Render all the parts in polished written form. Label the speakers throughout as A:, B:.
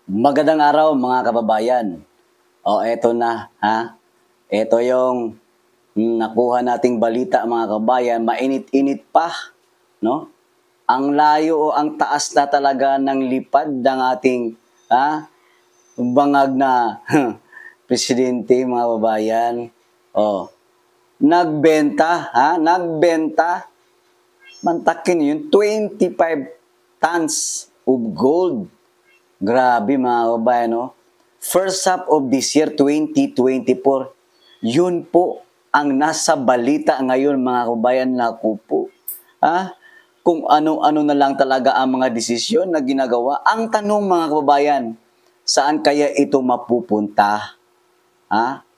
A: Magandang araw mga kababayan. O eto na, ha? Eto yung nakuha nating balita mga kababayan, mainit-init pa, no? Ang layo o ang taas na talaga ng lipad ng ating bangag na presidente mga kababayan. O, nagbenta, Nagbenta. Mantakin yun, 25 tons of gold. Grabe mga kababayan, no? First half of this year, 2024, yun po ang nasa balita ngayon mga kababayan. Naku po. Kung ano-ano na lang talaga ang mga desisyon na ginagawa. Ang tanong mga kababayan, saan kaya ito mapupunta?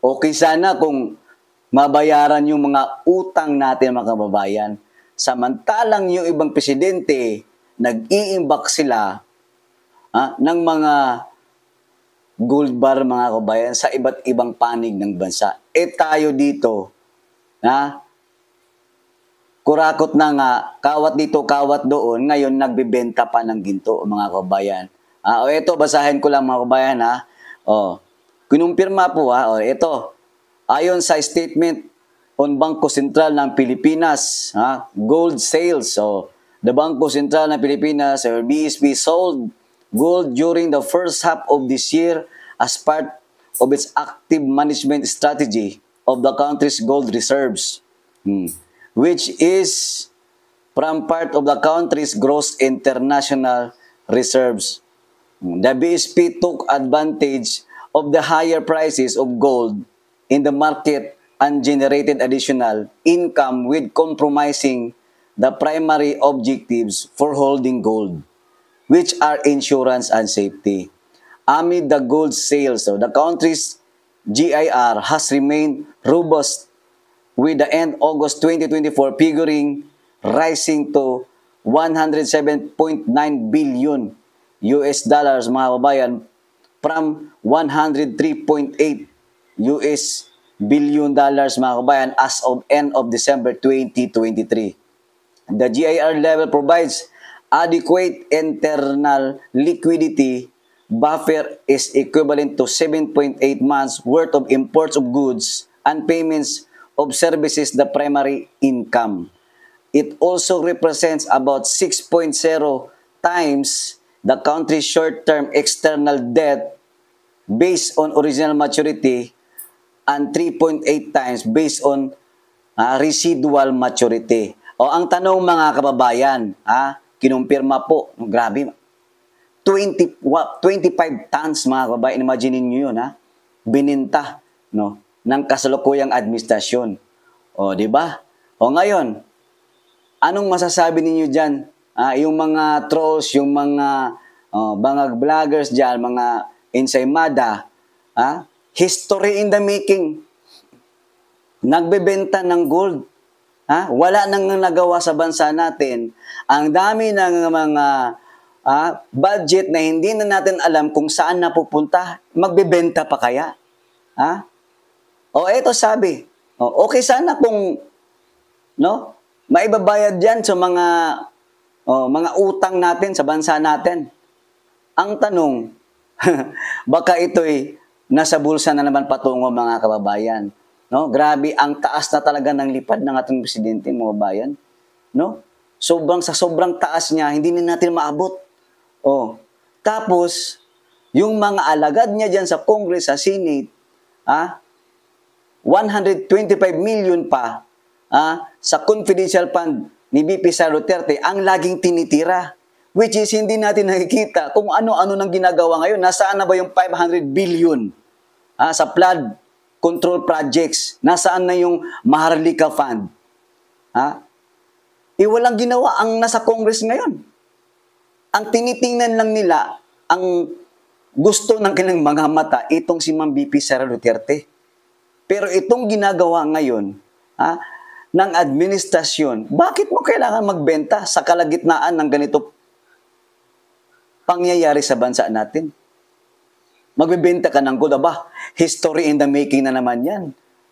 A: Okay sana kung mabayaran yung mga utang natin mga kababayan. Samantalang yung ibang presidente, nag-iimbak sila ng mga gold bar mga kabayan sa iba't ibang panig ng bansa. Tayo dito, kurakot na nga, kawat dito, kawat doon, ngayon nagbebenta pa ng ginto mga kabayan. Ito, basahin ko lang mga kabayan kinumpirma po ito, ayon sa statement on Bangko Sentral ng Pilipinas, gold sales. So, the Bangko Sentral ng Pilipinas or BSP sold gold during the first half of this year as part of its active management strategy of the country's gold reserves, which is from part of the country's gross international reserves. The BSP took advantage of the higher prices of gold in the market and generated additional income with compromising the primary objectives for holding gold, which are insurance and safety. Amid the gold sales, the country's GIR has remained robust with the end August 2024 figuring rising to 107.9 billion US dollars mga kabayan from 103.8 US billion dollars mga kabayan as of end of December 2023. The GIR level provides adequate internal liquidity buffer is equivalent to 7.8 months worth of imports of goods and payments of services the primary income. It also represents about 6.0 times the country's short-term external debt based on original maturity and 3.8 times based on residual maturity. Ang tanong mga kababayan, kinumpirma po, grabe, 25 tons mga kababayan, imagine niyo yun, bininta, no, ng kasalukuyang administrasyon. Di ba? Ngayon, anong masasabi ninyo diyan? Yung mga trolls, yung mga vloggers diyan, mga ensaymada, history in the making. Nagbebenta ng gold. Wala nang nagawa sa bansa natin. Ang dami ng mga budget na hindi na natin alam kung saan napupunta. Magbebenta pa kaya? Ito sabi. Okay sana kung maibabayad yan sa mga utang natin sa bansa natin. Ang tanong, baka ito'y nasa bulsa na naman patungo mga kababayan. No? Grabe, ang taas na talaga ng lipad ng ating presidente mga kababayan. No? Sobrang taas niya, hindi na natin maabot. Tapos, yung mga alagad niya dyan sa Congress, sa Senate, 125 million pa sa confidential fund ni VP Sara Duterte ang laging tinitira. Which is hindi natin nakikita kung ano-ano nang ginagawa ngayon. Nasaan na ba yung 500 billion sa flood control projects? Nasaan na yung Maharlika Fund? Walang ginawa ang nasa Congress ngayon. Ang tinitingnan lang nila, ang gusto ng kanilang mga mata, itong si Ma'am VP Sara Duterte. Pero itong ginagawa ngayon, ng administrasyon, bakit mo kailangan magbenta sa kalagitnaan ng ganito pangyayari sa bansa natin? Magbebenta ka ng gold, history in the making na naman yan.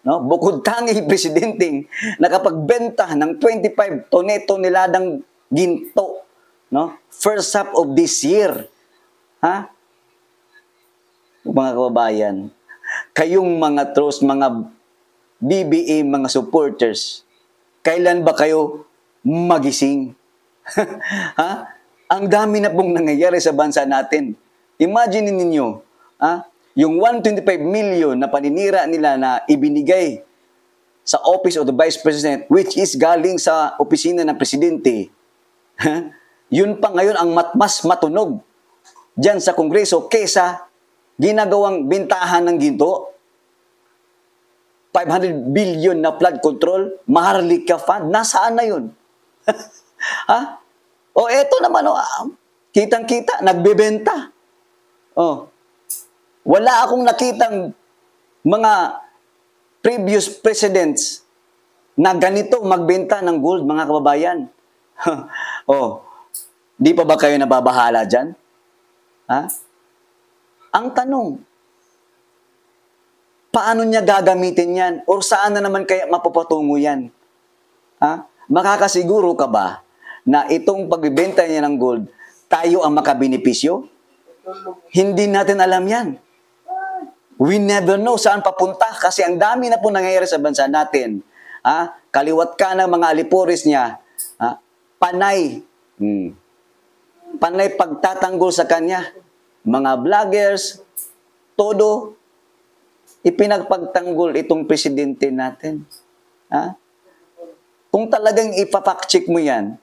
A: No? Bukod tangi presidenteng nakapagbenta ng 25 toneladang ginto, no? First half of this year. mga kababayan, kayong mga trolls, mga BBM, mga supporters, kailan ba kayo magising? Ha? Ang dami na pong nangyayari sa bansa natin. Imagine ninyo, yung 125 million na paninira nila na ibinigay sa Office of the Vice President, which is galing sa opisina ng Presidente, yun pa ngayon ang mas matunog dyan sa Kongreso kesa ginagawang bintahan ng ginto. 500 billion na flood control, Maharlika Fund, nasaan na yun? Ha? O eto naman, kitang-kita, nagbebenta. Wala akong nakitang mga previous presidents na ganito magbenta ng gold, mga kababayan. Di pa ba kayo nababahala dyan? Ha? Ang tanong, paano niya gagamitin yan? Or saan na naman kaya mapapatungo yan? Ha? Makakasiguro ka ba na itong pagbibenta niya ng gold, tayo ang makabinipisyo? Hindi natin alam yan. We never know saan papunta kasi ang dami na po nangyayari sa bansa natin. Kaliwat ka ng mga aliporis niya, panay. Panay pagtatanggol sa kanya. Mga vloggers, todo, ipinagpagtanggol itong presidente natin. Kung talagang ipafact-check mo yan,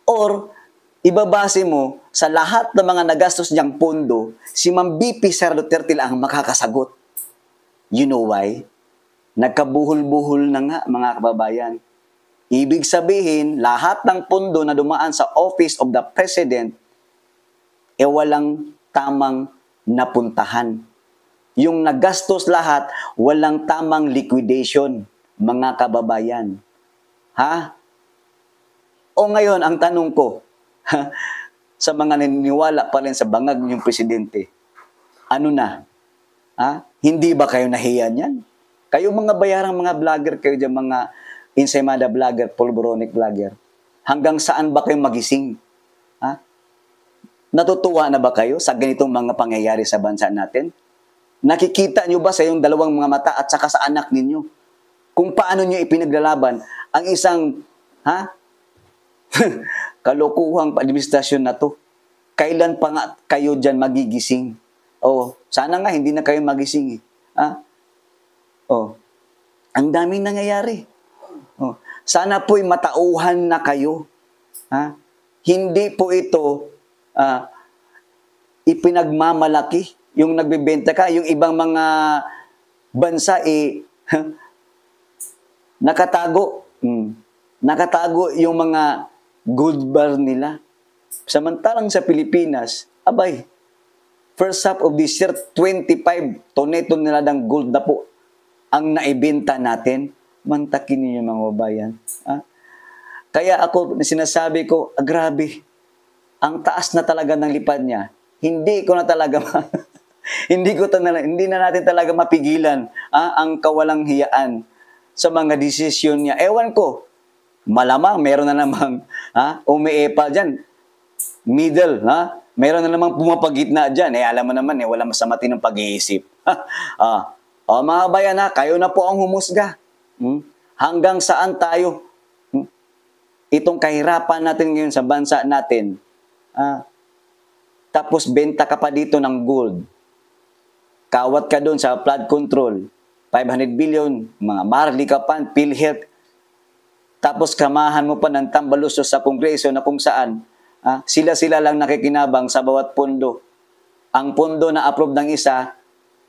A: or ibabase mo sa lahat ng mga nagastos niyang pondo, si Ma'am BP Sara Duterte lang ang makakasagot. You know why? Nagkabuhol-buhol na nga, mga kababayan. Ibig sabihin, lahat ng pondo na dumaan sa Office of the President, walang tamang napuntahan. Yung nagastos lahat, walang tamang liquidation, mga kababayan. O ngayon, ang tanong ko, sa mga naniniwala pa rin sa bangag yung presidente, ano na? Hindi ba kayo nahiya niyan? Kayo mga bayarang mga vlogger, kayo dyan mga Insemada vlogger, Polboronic vlogger, hanggang saan ba kayo magising? Natutuwa na ba kayo sa ganitong mga pangyayari sa bansa natin? Nakikita nyo ba sa yung dalawang mga mata at saka sa anak ninyo? Kung paano nyo ipinaglalaban ang isang kalokohang administrasyon na to? Kailan pa nga kayo dyan magigising? Sana nga hindi na kayo magising. Ang daming nangyayari. Sana po'y matauhan na kayo. Hindi po ito ipinagmamalaki. Yung nagbebenta ka, yung ibang mga bansa nakatago. Nakatago yung mga gold bar nila. Samantalang sa Pilipinas, first half of this year, 25 tonela ng gold na po ang naibenta natin. Mantakin niyo mga babayan. Kaya ako, sinasabi ko, grabe, ang taas na talaga ng lipad niya. Hindi ko na talaga hindi na natin talaga mapigilan ang kawalang hiyaan sa mga desisyon niya. Ewan ko, malamang meron na namang umiepal dyan. Middle, meron na namang pumapagitna dyan. Alam mo naman, wala masama ng pag-iisip. Mga bayan, kayo na po ang humusga. Hanggang saan tayo? Itong kahirapan natin ngayon sa bansa natin, tapos benta ka pa dito ng gold. Kawat ka doon sa flood control. 500 billion, mga Maharlika Fund, PhilHealth. Tapos kamahan mo pa ng tambalusos sa Kongreso na kung saan sila-sila lang nakikinabang sa bawat pondo. Ang pondo na approve ng isa,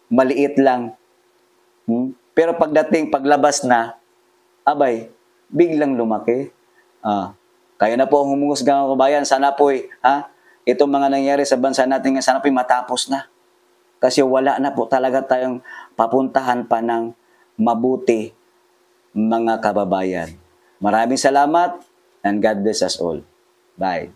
A: maliit lang. Pero paglabas na, biglang lumaki. Kaya na po ang humusga mga kabayan. Sana po itong mga nangyari sa bansa natin, sana po matapos na. Kasi wala na po talaga tayong papuntahan pa ng mabuti, mga kababayan. Maraming salamat and God bless us all. Bye.